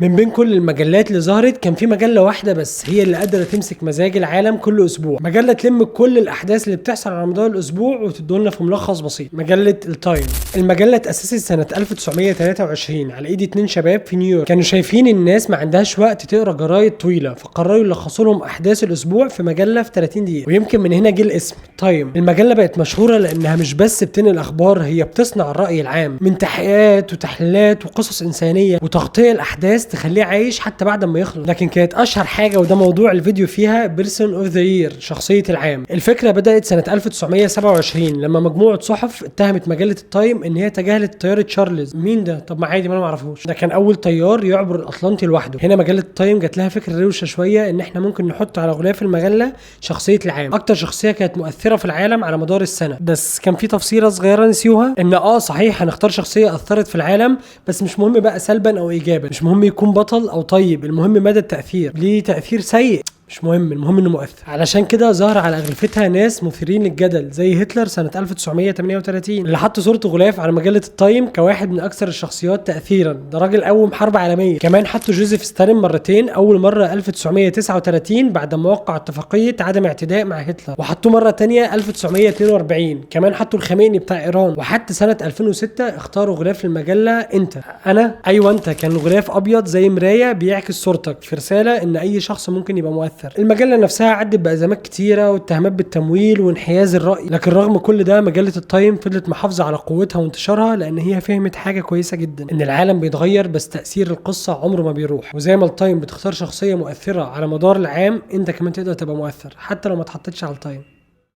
من بين كل المجلات اللي ظهرت كان في مجلة واحدة بس هي اللي قادرة تمسك مزاج العالم كل اسبوع، مجلة تلم كل الاحداث اللي بتحصل على مدار الاسبوع وتدولنا في ملخص بسيط. مجلة التايم. المجلة اتأسست سنة 1923 على ايد 2 شباب في نيويورك، كانوا شايفين الناس ما عندهاش وقت تقرا جرايد طويلة، فقرروا يلخصوا لهم احداث الاسبوع في مجلة في 30 دقيقة، ويمكن من هنا جه الاسم تايم. المجلة بقت مشهورة لانها مش بس بتنقل اخبار، هي بتصنع الرأي العام من تحقيقات وتحليلات وقصص انسانية وتغطية الاحداث تخليه عايش حتى بعد ما يخلص. لكن كانت اشهر حاجه وده موضوع الفيديو فيها بيرسون اوف ذا يير، شخصيه العام. الفكره بدات سنه 1927 لما مجموعه صحف اتهمت مجله التايم ان هي تجاهلت طياره تشارلز. مين ده؟ طب ما عادي، ما انا ما اعرفوش، ده كان اول طيار يعبر الاطلنطي لوحده. هنا مجله التايم جات لها فكره روشه شويه، ان احنا ممكن نحط على غلاف المجله شخصيه العام، اكتر شخصيه كانت مؤثره في العالم على مدار السنه. بس كان في تفصيله صغيره نسيوها، ان صحيح هنختار شخصيه اثرت في العالم، بس مش مهم بقى سلبا او ايجابا، مش مهم يكون بطل او طيب، المهم مدى التأثير. ليه تأثير سيء مش مهم، المهم انه مؤثر. علشان كده ظهر على اغلفتها ناس مثيرين للجدل زي هتلر سنة 1938 اللي حط صورته غلاف على مجلة التايم كواحد من اكثر الشخصيات تأثيرا، ده راجل قوم حرب عالمية. كمان حطوا جوزيف ستالين مرتين، اول مرة 1939 بعد ما وقع اتفاقية عدم اعتداء مع هتلر، وحطوه مرة تانية 1942. كمان حطوا الخميني بتاع ايران، وحتى سنة 2006 اختاروا غلاف المجلة انت. انا ايوه انت، كان الغلاف ابيض زي مراية بيعكس صورتك في رسالة ان اي شخص ممكن يبقى مؤثر. المجلة نفسها عدت بأزمات كتيرة واتهامات بالتمويل وانحياز الرأي، لكن رغم كل ده مجلة التايم فضلت محافظة على قوتها وانتشارها، لأن هي فهمت حاجة كويسة جدا، إن العالم بيتغير بس تأثير القصة عمره ما بيروح. وزي ما التايم بتختار شخصية مؤثرة على مدار العام، أنت كمان تقدر تبقى مؤثر حتى لو ما اتحطتش على التايم.